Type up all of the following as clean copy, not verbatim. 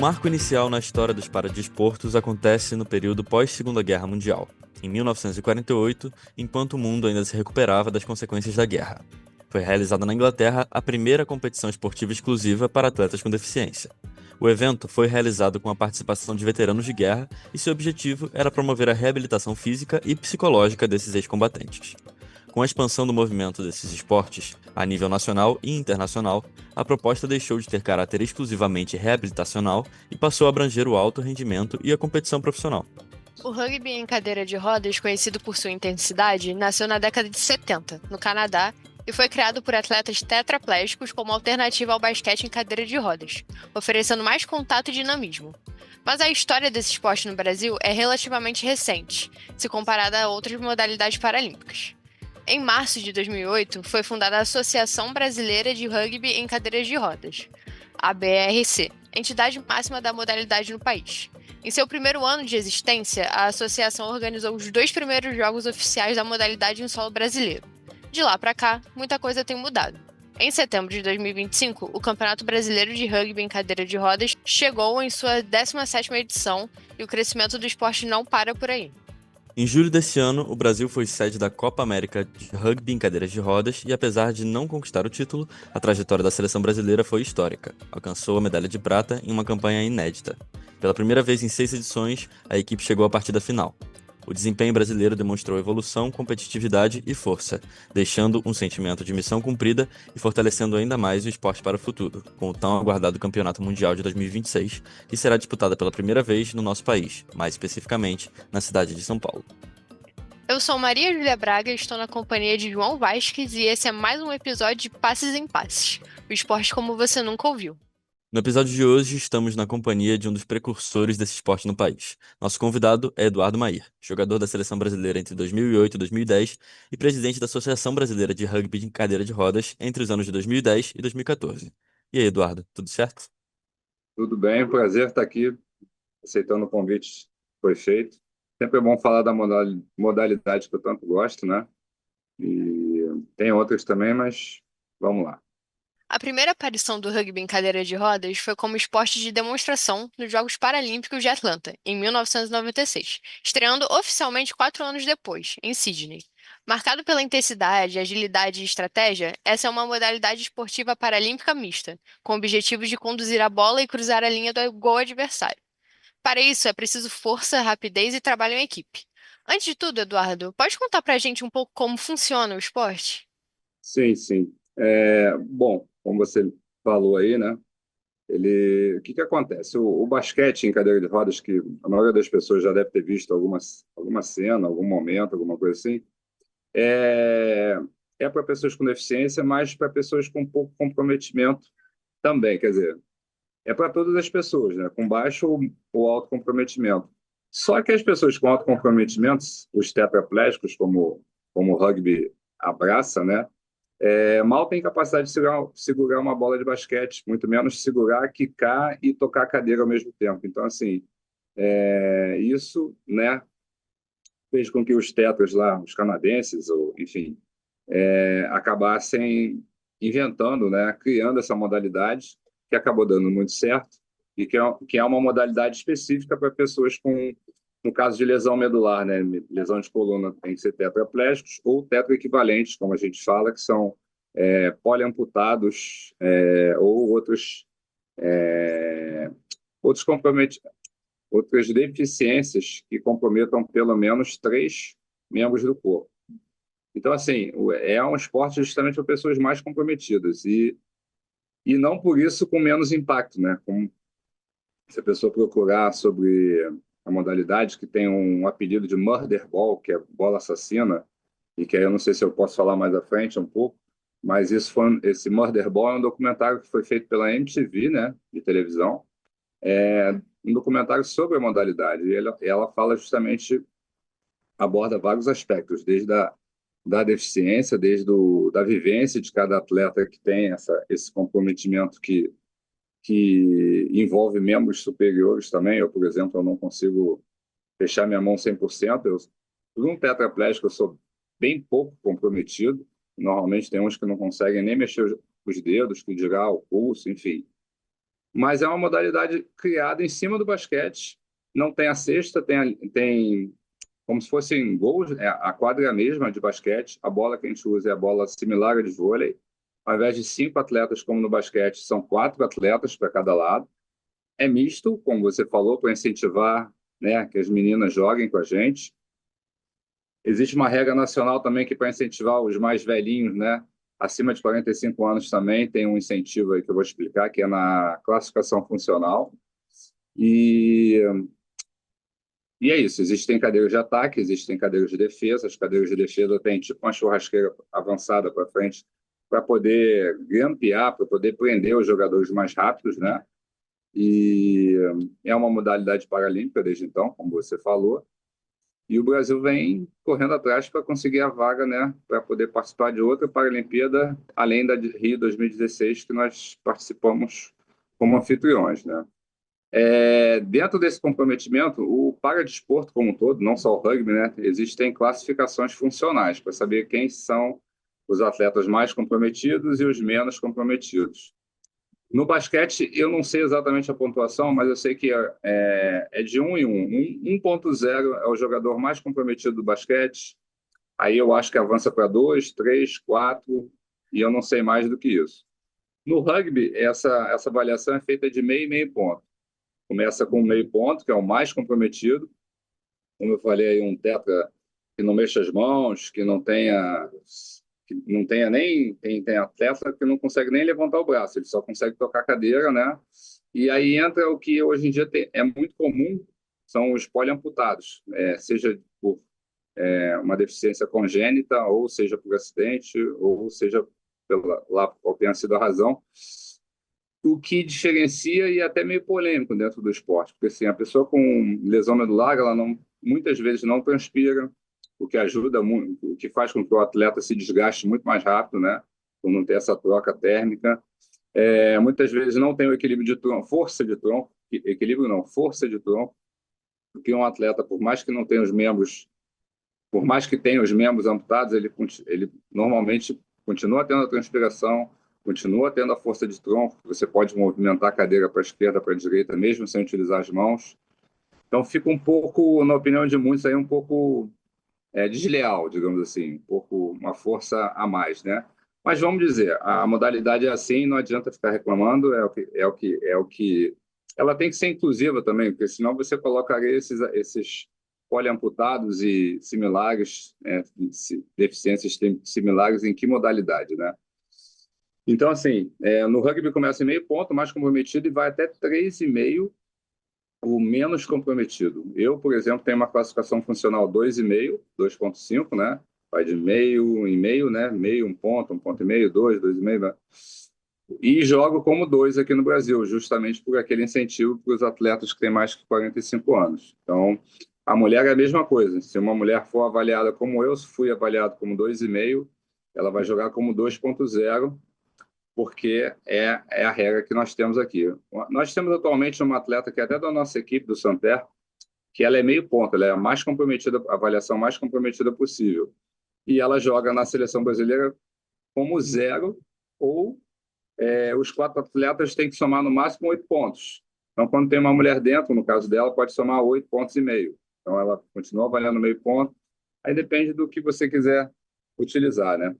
marco inicial na história dos paradesportos acontece no período pós-Segunda Guerra Mundial, em 1948, enquanto o mundo ainda se recuperava das consequências da guerra. Foi realizada na Inglaterra a primeira competição esportiva exclusiva para atletas com deficiência. O evento foi realizado com a participação de veteranos de guerra e seu objetivo era promover a reabilitação física e psicológica desses ex-combatentes. Com a expansão do movimento desses esportes, a nível nacional e internacional, a proposta deixou de ter caráter exclusivamente reabilitacional e passou a abranger o alto rendimento e a competição profissional. O rugby em cadeira de rodas, conhecido por sua intensidade, nasceu na década de 70, no Canadá, e foi criado por atletas tetraplégicos como alternativa ao basquete em cadeira de rodas, oferecendo mais contato e dinamismo. Mas a história desse esporte no Brasil é relativamente recente, se comparada a outras modalidades paralímpicas. Em março de 2008, foi fundada a Associação Brasileira de Rugby em Cadeiras de Rodas, a BRC, entidade máxima da modalidade no país. Em seu primeiro ano de existência, a associação organizou os 2 primeiros jogos oficiais da modalidade em solo brasileiro. De lá para cá, muita coisa tem mudado. Em setembro de 2025, o Campeonato Brasileiro de Rugby em Cadeira de Rodas chegou em sua 17ª edição e o crescimento do esporte não para por aí. Em julho desse ano, o Brasil foi sede da Copa América de Rugby em cadeiras de rodas e, apesar de não conquistar o título, a trajetória da seleção brasileira foi histórica. Alcançou a medalha de prata em uma campanha inédita. Pela primeira vez em 6 edições, a equipe chegou à partida final. O desempenho brasileiro demonstrou evolução, competitividade e força, deixando um sentimento de missão cumprida e fortalecendo ainda mais o esporte para o futuro, com o tão aguardado Campeonato Mundial de 2026, que será disputado pela primeira vez no nosso país, mais especificamente na cidade de São Paulo. Eu sou Maria Júlia Braga e estou na companhia de João Vasques e esse é mais um episódio de Passes em Passes, o esporte como você nunca ouviu. No episódio de hoje, estamos na companhia de um dos precursores desse esporte no país. Nosso convidado é Eduardo Mair, jogador da Seleção Brasileira entre 2008 e 2010 e presidente da Associação Brasileira de Rugby em Cadeira de Rodas entre os anos de 2010 e 2014. E aí, Eduardo, tudo certo? Tudo bem, prazer estar aqui, aceitando o convite que foi feito. Sempre é bom falar da modalidade que eu tanto gosto, né? E tem outras também, mas vamos lá. A primeira aparição do rugby em cadeira de rodas foi como esporte de demonstração nos Jogos Paralímpicos de Atlanta, em 1996, estreando oficialmente 4 anos depois, em Sydney. Marcado pela intensidade, agilidade e estratégia, essa é uma modalidade esportiva paralímpica mista, com objetivos de conduzir a bola e cruzar a linha do gol adversário. Para isso, é preciso força, rapidez e trabalho em equipe. Antes de tudo, Eduardo, pode contar pra gente um pouco como funciona o esporte? Sim, sim. Bom, como você falou aí, né? O que acontece? O basquete em cadeira de rodas, que a maioria das pessoas já deve ter visto alguma cena, algum momento, alguma coisa assim, é, é para pessoas com deficiência, mas para pessoas com pouco comprometimento também. Quer dizer, é para todas as pessoas, né? Com baixo ou alto comprometimento. Só que as pessoas com alto comprometimento, os tetraplégicos, como o rugby abraça, né? Mal tem capacidade de segurar uma bola de basquete, muito menos segurar, quicar e tocar a cadeira ao mesmo tempo. Então, assim, isso, né, fez com que os tetras lá, os canadenses, ou enfim, acabassem inventando, né, criando essa modalidade que acabou dando muito certo e que é uma modalidade específica para pessoas com, no caso de lesão medular, né, lesão de coluna, tem que ser tetraplégicos ou tetraequivalentes, como a gente fala, que são poliamputados ou outros outras deficiências que comprometam pelo menos 3 membros do corpo. Então, assim, é um esporte justamente para pessoas mais comprometidas e não por isso com menos impacto, né? Como se a pessoa procurar sobre a modalidade, que tem um apelido de Murder Ball, que é bola assassina, e que aí eu não sei se eu posso falar mais à frente um pouco, mas esse Murder Ball é um documentário que foi feito pela MTV, né, de televisão, um documentário sobre a modalidade, e ela fala justamente, aborda vários aspectos, desde da deficiência, da vivência de cada atleta que tem esse comprometimento que envolve membros superiores também. Eu, por exemplo, eu não consigo fechar minha mão 100%. Por um tetraplégico, eu sou bem pouco comprometido. Normalmente tem uns que não conseguem nem mexer os dedos, que dirá o pulso, enfim. mas é uma modalidade criada em cima do basquete. Não tem a cesta, tem como se fossem gols, a quadra é a mesma de basquete, a bola que a gente usa é a bola similar à de vôlei. Ao invés de 5 atletas, como no basquete, são 4 atletas para cada lado. É misto, como você falou, para incentivar, né, que as meninas joguem com a gente. Existe uma regra nacional também que para incentivar os mais velhinhos, né, acima de 45 anos também, tem um incentivo aí que eu vou explicar, que é na classificação funcional. E, e é isso, existem cadeiras de ataque, existem cadeiras de defesa. As cadeiras de defesa têm tipo uma churrasqueira avançada para frente para poder grampear, para poder prender os jogadores mais rápidos, né? E é uma modalidade paralímpica desde então, como você falou. E o Brasil vem correndo atrás para conseguir a vaga, né, para poder participar de outra Paralimpíada, além da de Rio 2016, que nós participamos como anfitriões, né? Dentro desse comprometimento, o paradesporto como um todo, não só o rugby, né, existem classificações funcionais para saber quem são os atletas mais comprometidos e os menos comprometidos. No basquete, eu não sei exatamente a pontuação, mas eu sei que é de 1 em 1. 1.0 é o jogador mais comprometido do basquete. Aí eu acho que avança para 2, 3, 4, e eu não sei mais do que isso. No rugby, essa avaliação é feita de meio e meio ponto. Começa com meio ponto, que é o mais comprometido. Como eu falei, aí, um tetra que não mexa as mãos, que não tenha nem tem atleta que não consegue nem levantar o braço, ele só consegue tocar a cadeira, né? E aí entra o que hoje em dia é muito comum, são os poliamputados, seja por uma deficiência congênita, ou seja por acidente, ou seja lá qual tenha sido a razão, o que diferencia e é até meio polêmico dentro do esporte, porque assim, a pessoa com lesão medular, ela não, muitas vezes não transpira, o que ajuda muito, o que faz com que o atleta se desgaste muito mais rápido, né? Por não ter essa troca térmica. Muitas vezes não tem o equilíbrio de tronco, força de tronco, equilíbrio não, força de tronco, porque um atleta, por mais que não tenha os membros, por mais que tenha os membros amputados, ele normalmente continua tendo a transpiração, continua tendo a força de tronco, você pode movimentar a cadeira para a esquerda, para a direita, mesmo sem utilizar as mãos. Então fica um pouco, na opinião de muitos, aí um pouco desleal, digamos assim, um pouco uma força a mais, né? Mas vamos dizer, a modalidade é assim, não adianta ficar reclamando, é o que ela tem que ser inclusiva também, porque senão você colocaria esses poliamputados e similares, deficiências similares em que modalidade, né? Então, assim, no rugby começa em meio ponto, mais comprometido, e vai até 3,5 o menos comprometido. Eu, por exemplo, tenho uma classificação funcional 2,5, 2,5, né? Vai de meio em meio, né? Meio, 1 ponto e meio, 2, 2,5, né? E jogo como 2 aqui no Brasil, justamente por aquele incentivo para os atletas que têm mais que 45 anos. Então, a mulher é a mesma coisa. Se uma mulher for avaliada como eu fui avaliado como 2,5, ela vai jogar como 2,0, porque é a regra que nós temos aqui. Nós temos atualmente uma atleta que é até da nossa equipe, do Santer, que ela é meio ponto, ela é a mais comprometida, a avaliação mais comprometida possível. E ela joga na seleção brasileira como 0, ou os 4 atletas têm que somar no máximo 8 pontos. Então, quando tem uma mulher dentro, no caso dela, pode somar 8,5 pontos. Então, ela continua avaliando meio ponto. Aí depende do que você quiser utilizar, né?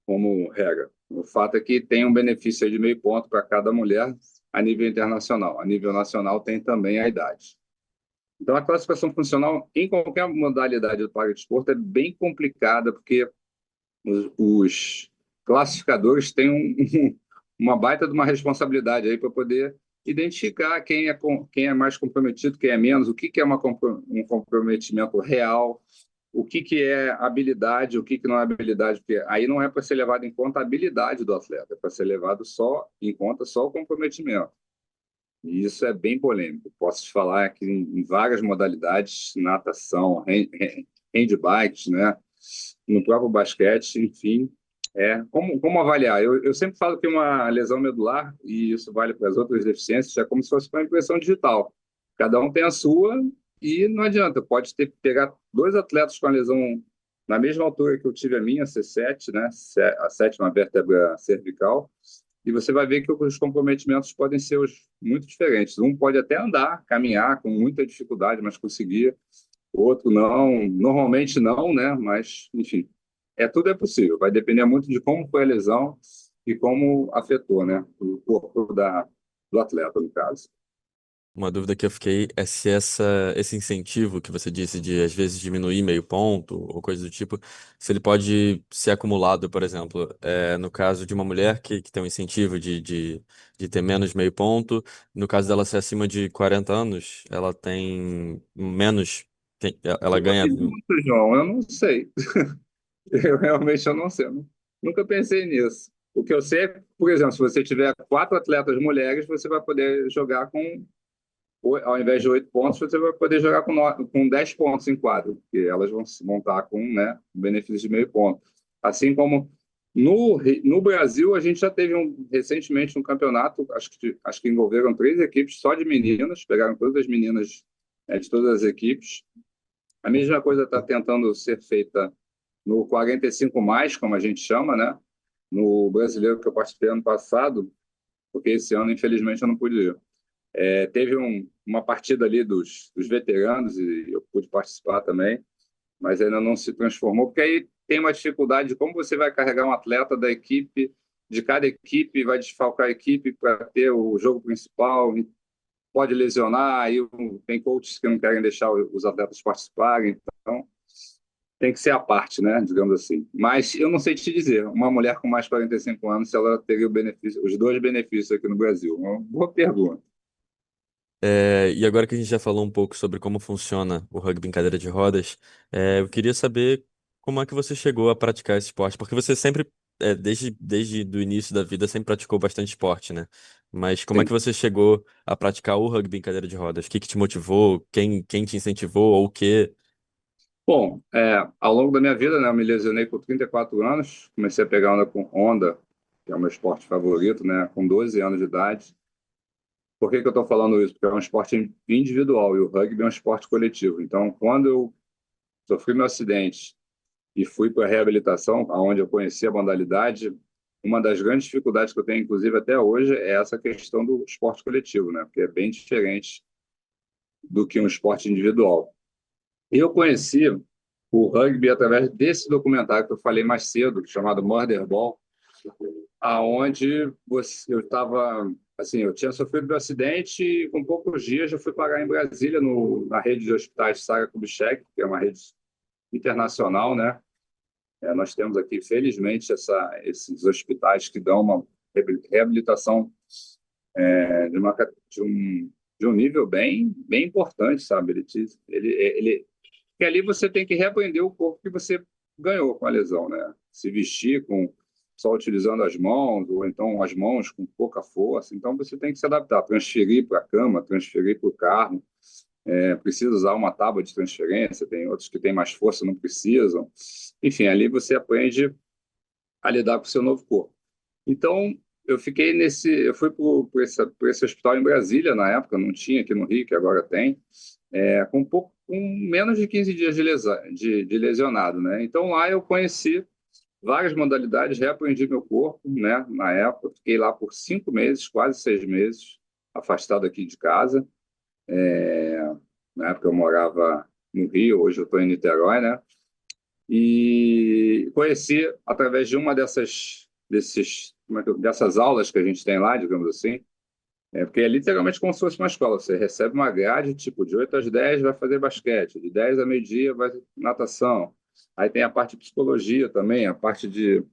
Como regra. O fato é que tem um benefício aí de meio ponto para cada mulher a nível internacional. A nível nacional tem também a idade. Então, a classificação funcional em qualquer modalidade do paradesporto é bem complicada, porque os classificadores têm uma baita de uma responsabilidade aí para poder identificar quem é mais comprometido, quem é menos, o que é um comprometimento real, o que é habilidade, o que não é habilidade, porque aí não é para ser levado em conta a habilidade do atleta, é para ser levado em conta só o comprometimento. E isso é bem polêmico. Posso te falar que em várias modalidades, natação, handbikes, né? No próprio basquete, enfim, como avaliar? Eu sempre falo que uma lesão medular, e isso vale para as outras deficiências, é como se fosse uma impressão digital. Cada um tem a sua e não adianta. Pode pegar 2 atletas com a lesão na mesma altura que eu tive a minha, C7, né? A sétima vértebra cervical, e você vai ver que os comprometimentos podem ser muito diferentes. Um pode até andar, caminhar com muita dificuldade, mas conseguir. O outro não, normalmente não, né? Mas, enfim, tudo é possível. Vai depender muito de como foi a lesão e como afetou, né? O corpo do atleta, no caso. Uma dúvida que eu fiquei é se esse incentivo que você disse de às vezes diminuir meio ponto ou coisa do tipo, se ele pode ser acumulado, por exemplo, no caso de uma mulher que tem um incentivo de ter menos meio ponto, no caso dela ser acima de 40 anos, ela tem menos, ela Boa ganha. pergunta, João. Eu não sei. Eu realmente eu não sei. Eu nunca pensei nisso. O que eu sei é, por exemplo, se você tiver 4 atletas mulheres, você vai poder jogar ao invés de 8 pontos, você vai poder jogar com 10 pontos em quadro, porque elas vão estar com, né, benefício de meio ponto. Assim como no Brasil, a gente já teve recentemente um campeonato, acho que envolveram 3 equipes só de meninas, pegaram todas as meninas, de todas as equipes. A mesma coisa está tentando ser feita no 45 mais, como a gente chama, né? No brasileiro que eu participei ano passado, porque esse ano, infelizmente, eu não pude ir. Teve uma partida ali dos veteranos e eu pude participar também, mas ainda não se transformou, porque aí tem uma dificuldade de como você vai carregar um atleta da equipe, de cada equipe, vai desfalcar a equipe para ter o jogo principal, pode lesionar, aí tem coaches que não querem deixar os atletas participarem, então tem que ser a parte, né, digamos assim. Mas eu não sei te dizer, uma mulher com mais de 45 anos, se ela teria os dois benefícios aqui no Brasil. Uma boa pergunta. E agora que a gente já falou um pouco sobre como funciona o rugby em cadeira de rodas, eu queria saber como é que você chegou a praticar esse esporte, porque você sempre, desde o início da vida, sempre praticou bastante esporte, né? Mas como é que Sim. você chegou a praticar o rugby em cadeira de rodas? O que que te motivou? Quem te incentivou? Ou o quê? Bom, ao longo da minha vida, né, eu me lesionei com 34 anos, comecei a pegar onda, que é o meu esporte favorito, né, com 12 anos de idade. Por que que eu estou falando isso? Porque é um esporte individual e o rugby é um esporte coletivo. Então, quando eu sofri meu acidente e fui para a reabilitação, onde eu conheci a modalidade, uma das grandes dificuldades que eu tenho, inclusive até hoje, é essa questão do esporte coletivo, né? Porque é bem diferente do que um esporte individual. Eu conheci o rugby através desse documentário que eu falei mais cedo, chamado Murder Ball, aonde eu estava, assim, eu tinha sofrido um acidente e com poucos dias já fui parar em Brasília, na rede de hospitais Saga Kubitschek, que é uma rede internacional, né? Nós temos aqui, felizmente, esses hospitais que dão uma reabilitação de, uma, de um nível bem importante, sabe? Porque ali você tem que reaprender o corpo que você ganhou com a lesão, né? Se vestir só utilizando as mãos, ou então as mãos com pouca força. Então você tem que se adaptar, transferir para a cama, transferir para o carro. Precisa usar uma tábua de transferência, tem outros que têm mais força, não precisam. Enfim, ali você aprende a lidar com o seu novo corpo. Então, eu fui por esse hospital em Brasília na época, não tinha aqui no Rio, que agora tem, com menos de 15 dias de lesionado, né? Então lá eu conheci várias modalidades, reaprendi meu corpo, né? Na época, fiquei lá por 5 meses, quase 6 meses, afastado aqui de casa. Na época eu morava no Rio, hoje eu estou em Niterói, né? E conheci através de uma dessas aulas que a gente tem lá, digamos assim, porque é literalmente como se fosse uma escola. Você recebe uma grade, tipo, de 8 às 10 vai fazer basquete, de 10 a meio-dia vai natação. Aí tem a parte de psicologia também, a parte de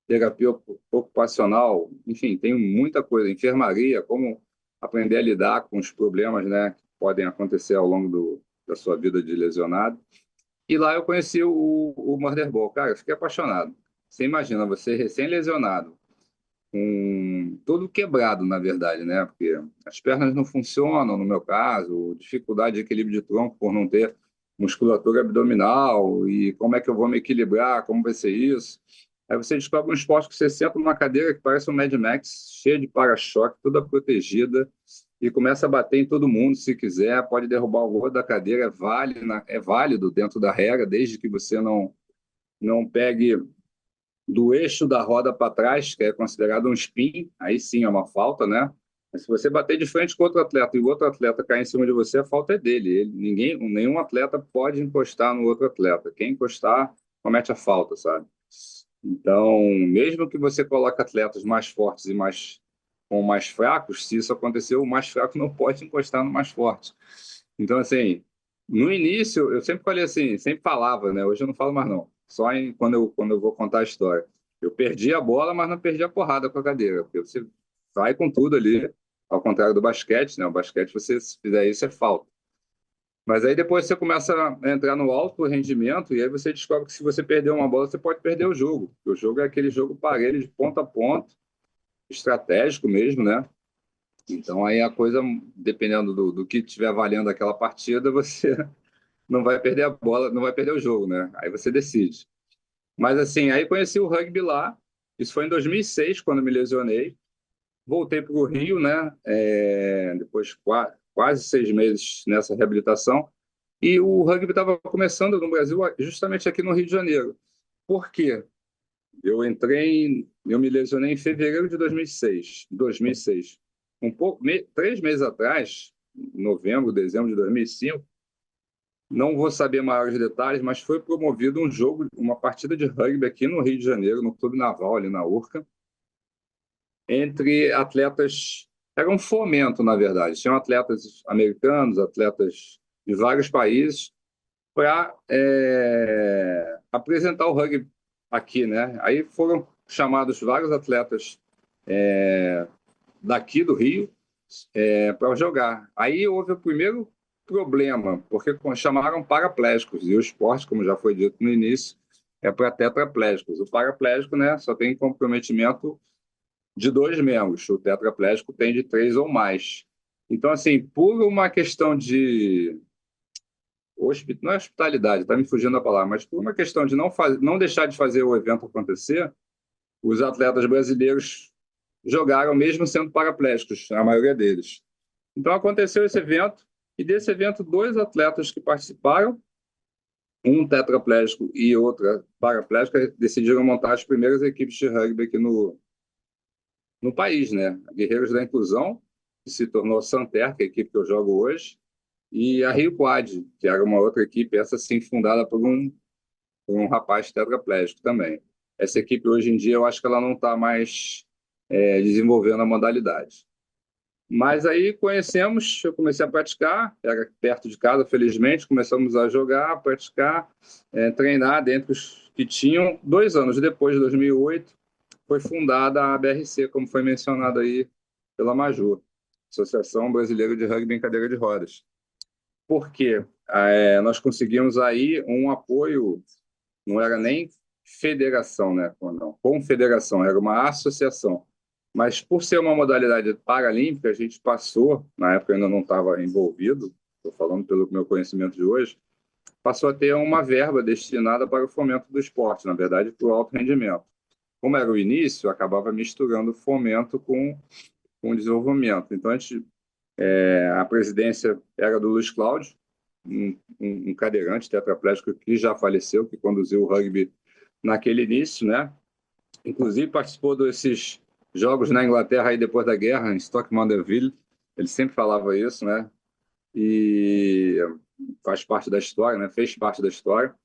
terapia ocupacional, enfim, tem muita coisa. Enfermaria, como aprender a lidar com os problemas, né, que podem acontecer ao longo da sua vida de lesionado. E lá eu conheci o Murder Ball. Cara, eu fiquei apaixonado. Você imagina, você recém-lesionado, com tudo quebrado, na verdade, né? Porque as pernas não funcionam, no meu caso, dificuldade de equilíbrio de tronco por não ter musculatura abdominal, e como é que eu vou me equilibrar, como vai ser isso? Aí você descobre um esporte que você senta numa cadeira que parece um Mad Max, cheia de para-choque, toda protegida, e começa a bater em todo mundo se quiser, pode derrubar o outro da cadeira, é válido dentro da regra, desde que você não pegue do eixo da roda para trás, que é considerado um spin, aí sim é uma falta, né? Mas se você bater de frente com outro atleta e o outro atleta cair em cima de você, a falta é dele. Nenhum atleta pode encostar no outro atleta. Quem encostar, comete a falta, sabe? Então, mesmo que você coloque atletas mais fortes e com mais fracos, se isso acontecer, o mais fraco não pode encostar no mais forte. Então, assim, no início, eu sempre falei assim, sempre falava, né? Hoje eu não falo mais não, quando eu vou contar a história. Eu perdi a bola, mas não perdi a porrada com a cadeira, porque você vai com tudo ali, ao contrário do basquete, né? O basquete, você, se fizer isso, é falta. Mas aí depois você começa a entrar no alto rendimento e aí você descobre que se você perder uma bola, você pode perder o jogo. O jogo é aquele jogo parelho de ponta a ponta, estratégico mesmo, né? Então aí a coisa, dependendo do que estiver valendo aquela partida, você não vai perder a bola, não vai perder o jogo, né? Aí você decide. Mas assim, aí conheci o rugby lá, isso foi em 2006, quando me lesionei. Voltei para o Rio, né? Depois quase 6 meses nessa reabilitação. E o rugby estava começando no Brasil, justamente aqui no Rio de Janeiro. Por quê? Eu me lesionei em fevereiro de 2006. 2006. 3 meses atrás, novembro, dezembro de 2005, não vou saber maiores detalhes, mas foi promovido um jogo, uma partida de rugby aqui no Rio de Janeiro, no Clube Naval, ali na Urca, entre atletas. Era um fomento, na verdade. Tinham atletas americanos, atletas de vários países, para apresentar o rugby aqui, né? Aí foram chamados vários atletas daqui do Rio para jogar. Aí houve o primeiro problema, porque chamaram paraplégicos, e o esporte, como já foi dito no início, é para tetraplégicos. O paraplégico, né, só tem comprometimento de 2 membros, o tetraplégico tem de 3 ou mais. Então, assim, por uma questão de não é hospitalidade, está me fugindo a palavra, mas por uma questão de não deixar de fazer o evento acontecer, os atletas brasileiros jogaram mesmo sendo paraplégicos, a maioria deles. Então aconteceu esse evento, e desse evento 2 atletas que participaram, um tetraplégico e outra paraplégica, decidiram montar as primeiras equipes de rugby aqui no país, né? Guerreiros da Inclusão, que se tornou a Santer, que é a equipe que eu jogo hoje, e a Rio Quad, que era uma outra equipe, essa sim fundada por um rapaz tetraplégico também. Essa equipe hoje em dia eu acho que ela não está mais desenvolvendo a modalidade. Mas aí eu comecei a praticar, era perto de casa, felizmente, começamos a jogar, praticar, treinar dentre os que tinham. 2 anos depois, de 2008, foi fundada a ABRC, como foi mencionado aí pela Maju, Associação Brasileira de Rugby em Cadeira de Rodas. Por quê? Nós conseguimos aí um apoio, não era nem federação, né? Não, confederação, era uma associação. Mas por ser uma modalidade paralímpica, a gente passou, na época eu ainda não estava envolvido, estou falando pelo meu conhecimento de hoje, passou a ter uma verba destinada para o fomento do esporte, na verdade, para o alto rendimento. Como era o início, acabava misturando fomento com desenvolvimento. Então, a presidência era do Luiz Cláudio, um cadeirante tetraplégico que já faleceu, que conduziu o rugby naquele início, né? Inclusive participou desses jogos na Inglaterra aí depois da guerra, em Stoke Mandeville. Ele sempre falava isso, né? E faz parte da história, né? Fez parte da história.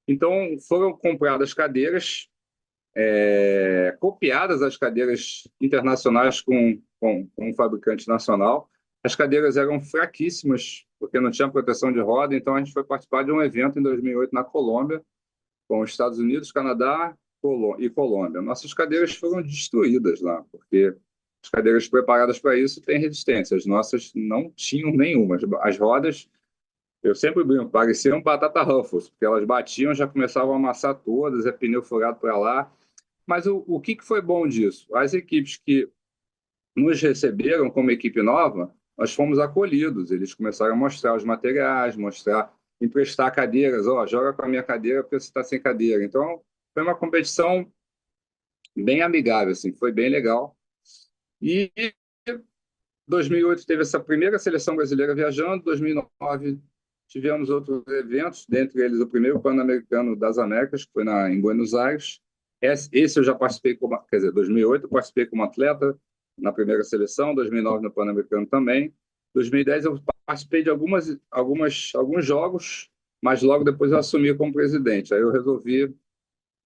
Então foram compradas cadeiras, copiadas as cadeiras internacionais com um fabricante nacional. As cadeiras eram fraquíssimas, porque não tinha proteção de roda, então a gente foi participar de um evento em 2008 na Colômbia, com os Estados Unidos, Canadá e Colômbia. Nossas cadeiras foram destruídas lá, porque as cadeiras preparadas para isso têm resistência, as nossas não tinham nenhuma. As rodas, eu sempre brinco, pareciam batata Ruffles, porque elas batiam, já começavam a amassar todas, pneu furado para lá. Mas o que foi bom disso? As equipes que nos receberam como equipe nova, nós fomos acolhidos. Eles começaram a mostrar os materiais, emprestar cadeiras. Joga com a minha cadeira porque você está sem cadeira. Então, foi uma competição bem amigável, assim, foi bem legal. E em 2008 teve essa primeira seleção brasileira viajando, 2009 tivemos outros eventos, dentre eles o primeiro Pan-Americano das Américas, que foi em Buenos Aires. esse eu já participei como, quer dizer, 2008 eu participei como atleta na primeira seleção, 2009 no Pan-Americano também. 2010 eu participei de alguns jogos, mas logo depois eu assumi como presidente. Aí eu resolvi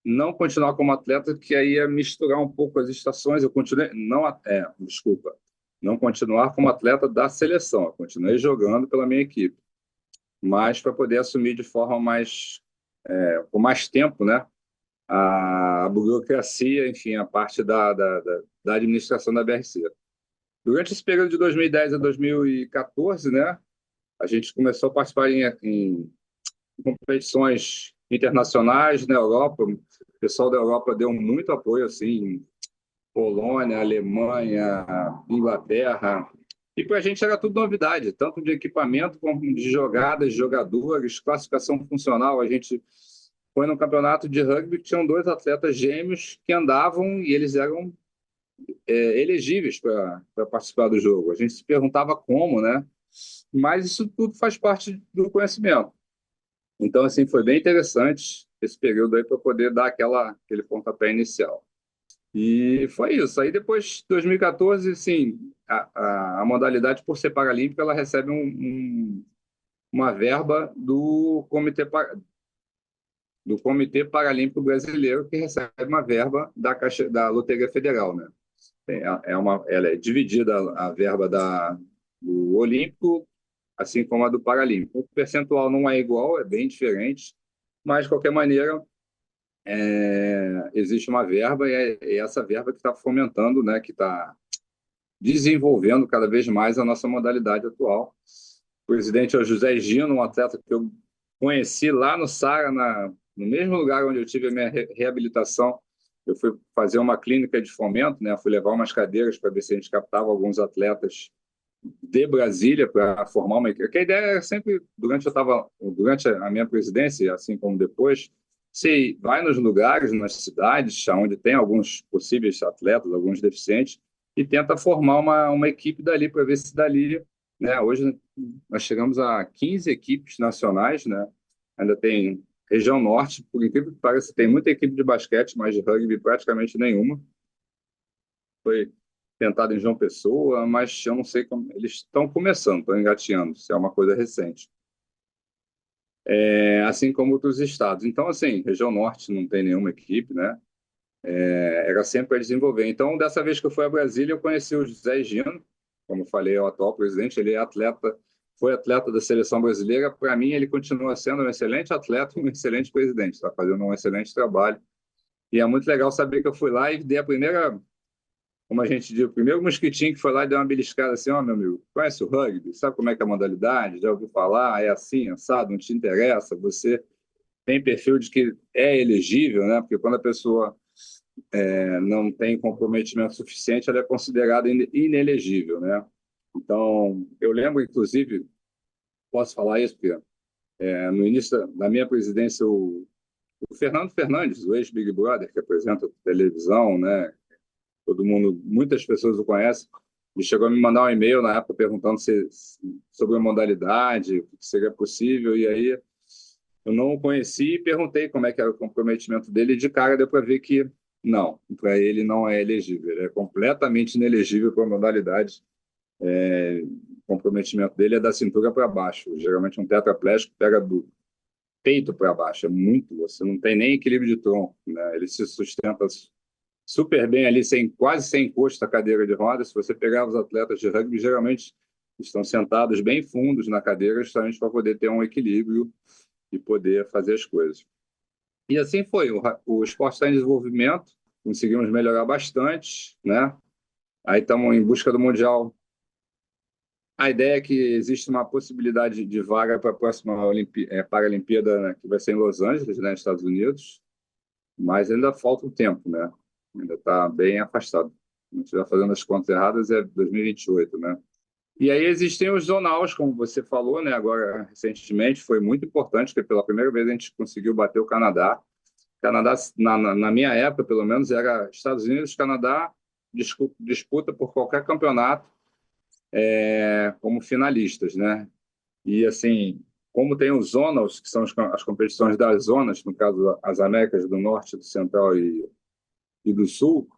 não continuar como atleta, que aí ia misturar um pouco as estações. Eu continuei, não, desculpa, não continuar como atleta da seleção. Eu continuei jogando pela minha equipe, mas para poder assumir de forma mais, com mais tempo, né? A burocracia, enfim, a parte da administração da BRC. Durante esse período de 2010 a 2014, né, a gente começou a participar em competições internacionais na Europa. O pessoal da Europa deu muito apoio, assim, Polônia, Alemanha, Inglaterra. E para a gente era tudo novidade, tanto de equipamento como de jogadas, jogadores, classificação funcional. A gente foi num campeonato de rugby que tinham dois atletas gêmeos que andavam e eles eram elegíveis para participar do jogo. A gente se perguntava como, né? Mas isso tudo faz parte do conhecimento. Então, assim, foi bem interessante esse período aí para poder dar aquele pontapé inicial. E foi isso. Aí depois, 2014, sim, a modalidade, por ser paralímpica, ela recebe uma verba do Comitê Paralímpico Brasileiro, que recebe uma verba da Loteria Federal, né? Ela é dividida a verba do Olímpico, assim como a do Paralímpico. O percentual não é igual, é bem diferente, mas, de qualquer maneira, existe uma verba e é essa verba que está fomentando, né, que está desenvolvendo cada vez mais a nossa modalidade atual. O presidente é o José Gino, um atleta que eu conheci lá no Sara, no mesmo lugar onde eu tive a minha reabilitação. Eu fui fazer uma clínica de fomento, né? Fui levar umas cadeiras para ver se a gente captava alguns atletas de Brasília para formar uma equipe. Porque a ideia era sempre, durante a minha presidência, assim como depois, você vai nos lugares, nas cidades, onde tem alguns possíveis atletas, alguns deficientes, e tenta formar uma equipe dali, para ver se dali, né? Hoje nós chegamos a 15 equipes nacionais, né? Ainda tem região norte, por incrível que pareça, tem muita equipe de basquete, mas de rugby praticamente nenhuma. Foi tentado em João Pessoa, mas eu não sei como. Eles estão começando, estão engateando, se é uma coisa recente. Assim como outros estados. Então, assim, região norte não tem nenhuma equipe, né? Era sempre para desenvolver. Então, dessa vez que eu fui a Brasília, eu conheci o José Gino, como eu falei, é o atual presidente. Ele é atleta, foi atleta da seleção brasileira. Para mim, ele continua sendo um excelente atleta, um excelente presidente. Está fazendo um excelente trabalho. E é muito legal saber que eu fui lá e dei a primeira, como a gente diz, o primeiro mosquitinho que foi lá e deu uma beliscada assim: ó, meu amigo, conhece o rugby? Sabe como é que é a modalidade? Já ouviu falar? É assim, assado, não te interessa? Você tem perfil de que é elegível, né? Porque quando a pessoa não tem comprometimento suficiente, ela é considerada inelegível, né? Então, eu lembro, inclusive, posso falar isso, porque no início da minha presidência, o Fernando Fernandes, o ex-Big Brother, que apresenta televisão, né? Todo mundo, muitas pessoas o conhecem, ele chegou a me mandar um e-mail na época perguntando sobre a modalidade, o que seria possível, e aí eu não o conheci e perguntei como é que era o comprometimento dele, e de cara deu para ver que não, para ele não é elegível, ele é completamente inelegível para a modalidade. O comprometimento dele é da cintura para baixo, geralmente um tetraplégico pega do peito para baixo, você não tem nem equilíbrio de tronco, né? Ele se sustenta super bem ali, quase sem encosto da cadeira de rodas. Se você pegar os atletas de rugby, geralmente estão sentados bem fundos na cadeira, justamente para poder ter um equilíbrio e poder fazer as coisas. E assim foi, o esporte está em desenvolvimento, conseguimos melhorar bastante, né? Aí estamos em busca do Mundial. A ideia é que existe uma possibilidade de vaga para a próxima Paralimpíada, né, que vai ser em Los Angeles, né, nos Estados Unidos, mas ainda falta um tempo, né? Ainda está bem afastado. Se não estiver fazendo as contas erradas, é 2028, né? E aí existem os zonaus, como você falou, né? Agora, recentemente, foi muito importante, porque pela primeira vez a gente conseguiu bater o Canadá. O Canadá, na minha época, pelo menos, era Estados Unidos, Canadá, disputa por qualquer campeonato como finalistas, né? E, assim, como tem os zonals, que são as competições das zonas, no caso, as Américas do Norte, do Central e e do Sul,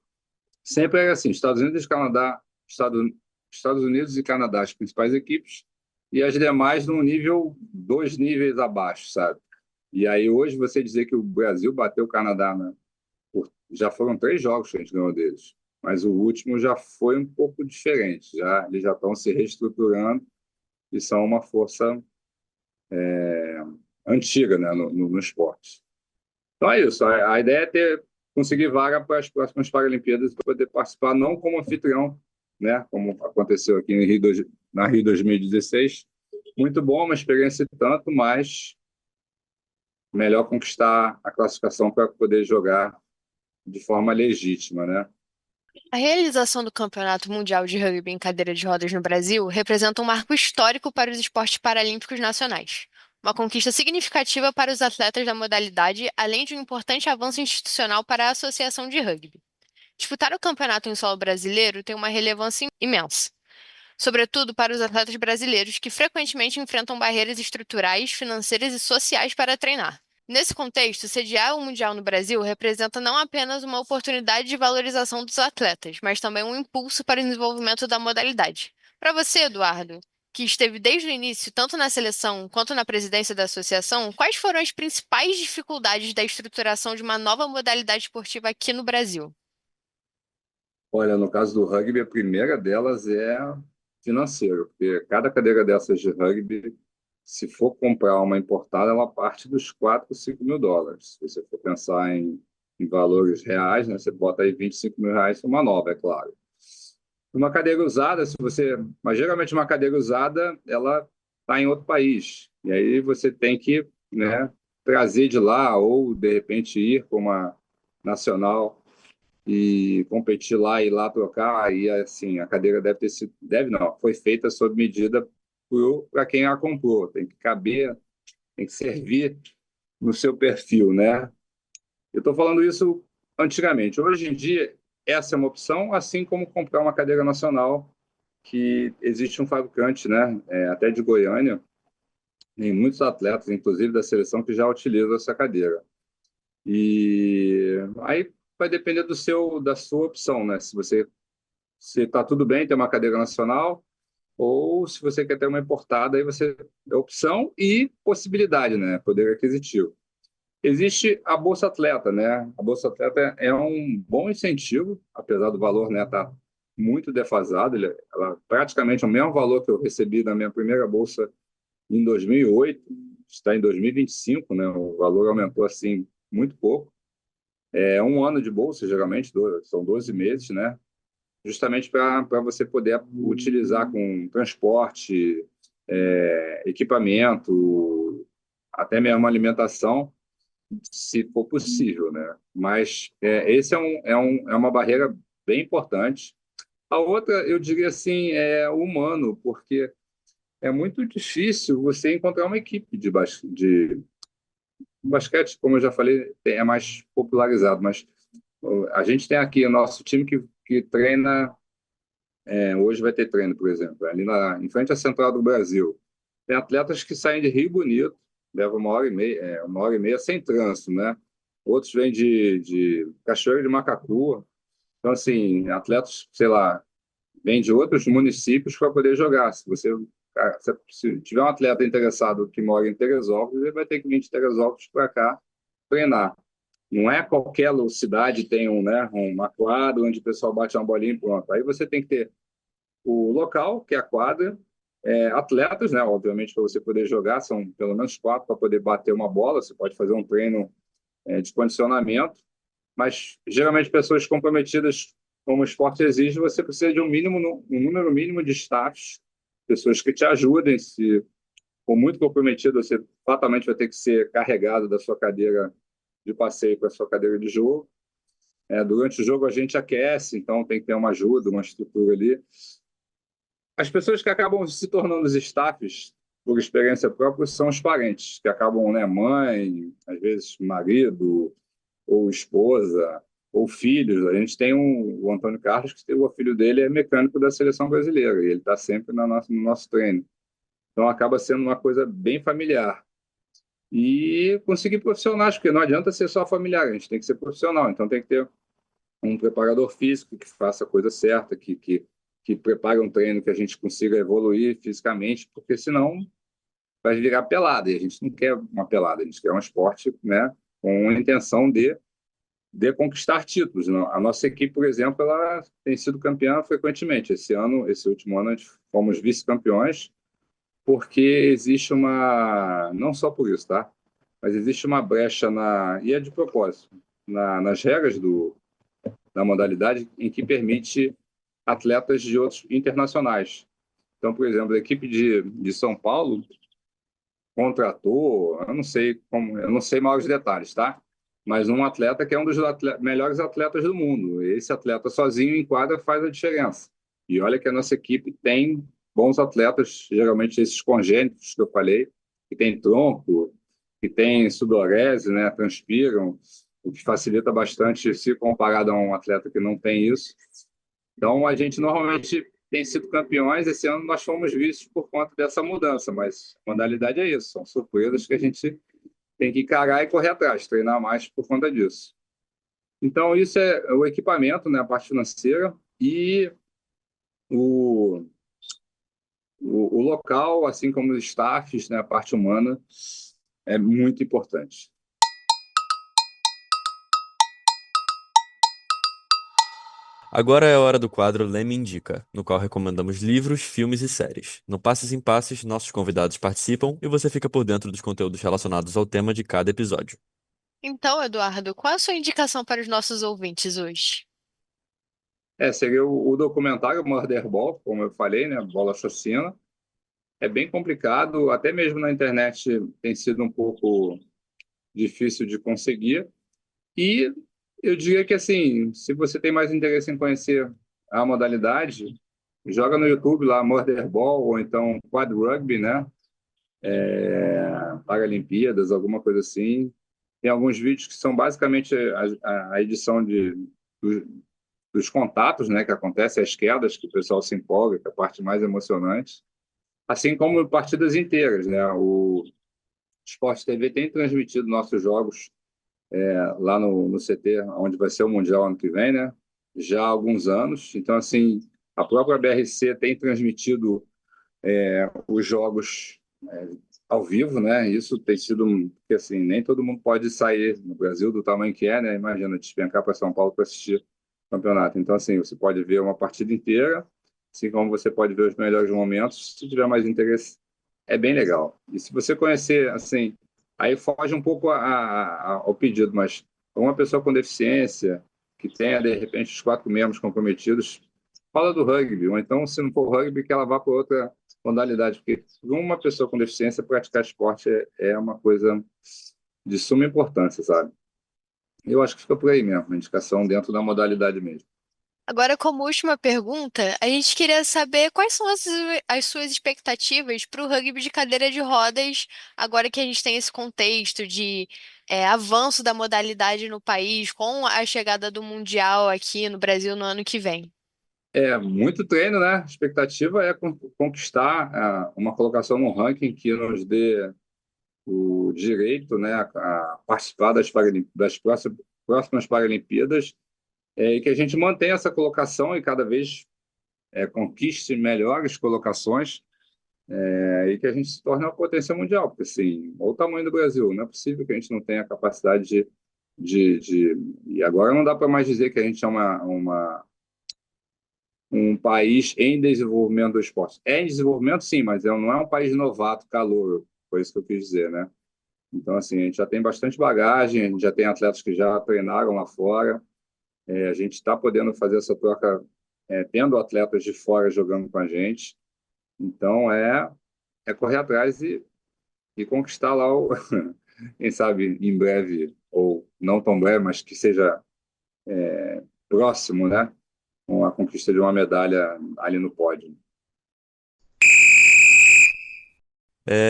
sempre era assim, Estados Unidos e Canadá, Estados Unidos e Canadá, as principais equipes, e as demais num nível, 2 níveis abaixo, sabe? E aí hoje você dizer que o Brasil bateu o Canadá, né? Já foram 3 jogos que a gente ganhou deles, mas o último já foi um pouco diferente, eles já estão se reestruturando e são uma força antiga, né, no esporte. Então é isso, a ideia é conseguir vaga para as próximas Paralimpíadas para poder participar, não como anfitrião, né, como aconteceu aqui em na Rio 2016. Muito bom, uma experiência e tanto, mas melhor conquistar a classificação para poder jogar de forma legítima, né? A realização do Campeonato Mundial de Rugby em cadeira de rodas no Brasil representa um marco histórico para os esportes paralímpicos nacionais. Uma conquista significativa para os atletas da modalidade, além de um importante avanço institucional para a Associação de Rugby. Disputar o campeonato em solo brasileiro tem uma relevância imensa, sobretudo para os atletas brasileiros que frequentemente enfrentam barreiras estruturais, financeiras e sociais para treinar. Nesse contexto, sediar o Mundial no Brasil representa não apenas uma oportunidade de valorização dos atletas, mas também um impulso para o desenvolvimento da modalidade. Para você, Eduardo, que esteve desde o início tanto na seleção quanto na presidência da associação, quais foram as principais dificuldades da estruturação de uma nova modalidade esportiva aqui no Brasil? Olha, no caso do rugby, a primeira delas é financeiro, porque cada cadeira dessas de rugby, se for comprar uma importada, ela parte dos 4, 5 mil dólares. Se você for pensar em valores reais, né, você bota aí 25 mil reais uma nova, é claro. Uma cadeira usada, mas geralmente uma cadeira usada, ela está em outro país. E aí você tem que, né, trazer de lá ou, de repente, ir para uma nacional e competir lá e lá trocar. E assim, a cadeira deve ter sido, deve não, foi feita sob medida para quem a comprou. Tem que caber, tem que servir no seu perfil, né? Eu estou falando isso antigamente. Hoje em dia, essa é uma opção, assim como comprar uma cadeira nacional, que existe um fabricante, né? Até de Goiânia, tem muitos atletas, inclusive da seleção, que já utilizam essa cadeira. E aí vai depender da sua opção, né? Se está tudo bem ter uma cadeira nacional ou se você quer ter uma importada, aí você é opção e possibilidade, né? Poder aquisitivo. Existe a Bolsa Atleta, né? A Bolsa Atleta é um bom incentivo, apesar do valor, né, tá muito defasado. Ela praticamente é o mesmo valor que eu recebi na minha primeira bolsa em 2008, está em 2025, né? O valor aumentou assim muito pouco. É um ano de bolsa, geralmente, são 12 meses, né? Justamente para você poder utilizar com transporte, equipamento, até mesmo alimentação, se for possível, né? Mas esse é uma barreira bem importante. A outra, eu diria assim, é o humano, porque é muito difícil você encontrar uma equipe de basquete, como eu já falei, é mais popularizado, mas a gente tem aqui o nosso time que treina, hoje vai ter treino, por exemplo, ali em frente à Central do Brasil. Tem atletas que saem de Rio Bonito, levam 1 hora e meia, 1 hora e meia sem trânsito, né? Outros vêm de Cachoeira de Macacu. Então, assim, atletas, sei lá, vêm de outros municípios para poder jogar. Se tiver um atleta interessado que mora em Teresópolis, ele vai ter que vir de Teresópolis para cá treinar. Não é qualquer cidade tem né, uma quadra onde o pessoal bate uma bolinha e pronto. Aí você tem que ter o local, que é a quadra, atletas, né, obviamente, para você poder jogar, são pelo menos 4 para poder bater uma bola. Você pode fazer um treino de condicionamento, mas geralmente pessoas comprometidas como o esporte exige, você precisa de um número mínimo de staffs, pessoas que te ajudem. Se for muito comprometido, você fatalmente vai ter que ser carregado da sua cadeira de passeio para a sua cadeira de jogo. Durante o jogo a gente aquece, então tem que ter uma ajuda, uma estrutura ali. As pessoas que acabam se tornando os staffs, por experiência própria, são os parentes, que acabam, né, mãe, às vezes marido, ou esposa, ou filhos. A gente tem o Antônio Carlos, que o filho dele é mecânico da seleção brasileira, e ele está sempre no nosso treino. Então acaba sendo uma coisa bem familiar. E conseguir profissionais, porque não adianta ser só familiar, a gente tem que ser profissional, então tem que ter um preparador físico que faça a coisa certa, que prepare um treino que a gente consiga evoluir fisicamente, porque senão vai virar pelada, e a gente não quer uma pelada, a gente quer um esporte, né, com a intenção de conquistar títulos. A nossa equipe, por exemplo, ela tem sido campeã frequentemente. Esse último ano, a gente fomos vice-campeões, porque existe uma, não só por isso, tá? Mas existe uma brecha e é de propósito, nas regras da modalidade em que permite atletas de outros internacionais. Então, por exemplo, a equipe de São Paulo contratou, eu não sei maiores detalhes, tá? Mas um atleta que é um dos melhores atletas do mundo. Esse atleta sozinho em quadra faz a diferença. E olha que a nossa equipe tem bons atletas, geralmente esses congênitos que eu falei, que tem tronco, que tem sudorese, né, transpiram, o que facilita bastante se comparado a um atleta que não tem isso. Então, a gente normalmente tem sido campeões. Esse ano nós fomos vistos por conta dessa mudança, mas a modalidade é isso, são surpresas que a gente tem que encarar e correr atrás, treinar mais por conta disso. Então, isso é o equipamento, né, a parte financeira, e o, o local, assim como os staffs, né, a parte humana, é muito importante. Agora é a hora do quadro Leme Indica, no qual recomendamos livros, filmes e séries. No Passes em Passes, nossos convidados participam e você fica por dentro dos conteúdos relacionados ao tema de cada episódio. Então, Eduardo, qual a sua indicação para os nossos ouvintes hoje? Seria o documentário Murderball, como eu falei, né, Bola Assassina. É bem complicado, até mesmo na internet tem sido um pouco difícil de conseguir. E eu diria que, assim, se você tem mais interesse em conhecer a modalidade, joga no YouTube lá Murderball ou então Quad Rugby, né? Paralimpíadas, alguma coisa assim. Tem alguns vídeos que são basicamente a edição dos, dos contatos, né, que acontecem, as quedas, que o pessoal se empolga, que é a parte mais emocionante. Assim como partidas inteiras, né? O Sport TV tem transmitido nossos jogos lá no CT, onde vai ser o Mundial ano que vem, né? Já há alguns anos. Então, assim, a própria BRC tem transmitido os jogos ao vivo, né? Isso tem sido, porque assim, nem todo mundo pode sair no Brasil do tamanho que é, né? Imagina, despencar para São Paulo para assistir o campeonato. Então, assim, você pode ver uma partida inteira, assim como você pode ver os melhores momentos. Se tiver mais interesse, é bem legal. E se você conhecer, assim, aí foge um pouco ao pedido, mas uma pessoa com deficiência, que tenha, de repente, os quatro membros comprometidos, fala do rugby, ou então, se não for rugby, que ela vá para outra modalidade, porque uma pessoa com deficiência praticar esporte é uma coisa de suma importância, sabe? Eu acho que fica por aí mesmo, a indicação dentro da modalidade mesmo. Agora, como última pergunta, a gente queria saber quais são as suas expectativas para o rugby de cadeira de rodas, agora que a gente tem esse contexto de avanço da modalidade no país, com a chegada do Mundial aqui no Brasil no ano que vem. É muito treino, né? A expectativa é conquistar uma colocação no ranking que nos dê o direito, né, a participar das próximas Paralimpíadas, e que a gente mantenha essa colocação e cada vez conquiste melhores colocações, e que a gente se torne uma potência mundial, porque assim, olha o tamanho do Brasil, não é possível que a gente não tenha a capacidade e agora não dá para mais dizer que a gente é um país em desenvolvimento do esporte. É em desenvolvimento, sim, mas não é um país novato, calor, foi isso que eu quis dizer, né? Então, assim, a gente já tem bastante bagagem, a gente já tem atletas que já treinaram lá fora, a gente está podendo fazer essa troca, tendo atletas de fora jogando com a gente. Então, é correr atrás e conquistar lá, quem sabe, em breve, ou não tão breve, mas que seja próximo, né? Com a conquista de uma medalha ali no pódio.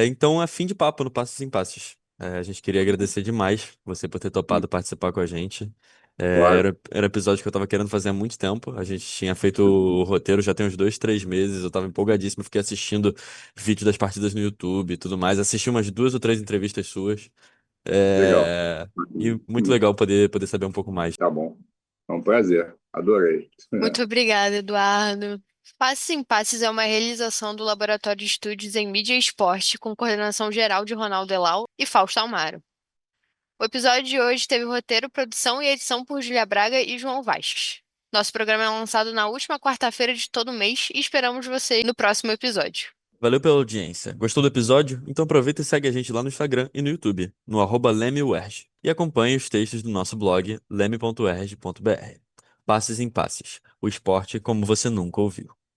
Então é fim de papo no Passos em Passos. A gente queria agradecer demais você por ter topado participar com a gente. Claro. Era um episódio que eu tava querendo fazer há muito tempo. A gente tinha feito o roteiro já tem uns 2, 3 meses. Eu tava empolgadíssimo, fiquei assistindo vídeo das partidas no YouTube e tudo mais. Assisti umas 2 ou 3 entrevistas suas. Legal. E muito legal poder saber um pouco mais. Tá bom. É um prazer. Adorei. Muito obrigada, Eduardo. Passes em Passes é uma realização do Laboratório de Estudos em Mídia e Esporte, com coordenação geral de Ronaldo Elau e Fausto Almaro. O episódio de hoje teve roteiro, produção e edição por Julia Braga e João Vasques. Nosso programa é lançado na última quarta-feira de todo mês e esperamos você no próximo episódio. Valeu pela audiência. Gostou do episódio? Então aproveita e segue a gente lá no Instagram e no YouTube, no @LemeUERJ. E acompanhe os textos do nosso blog leme.erj.br. Passes em Passes, o esporte como você nunca ouviu.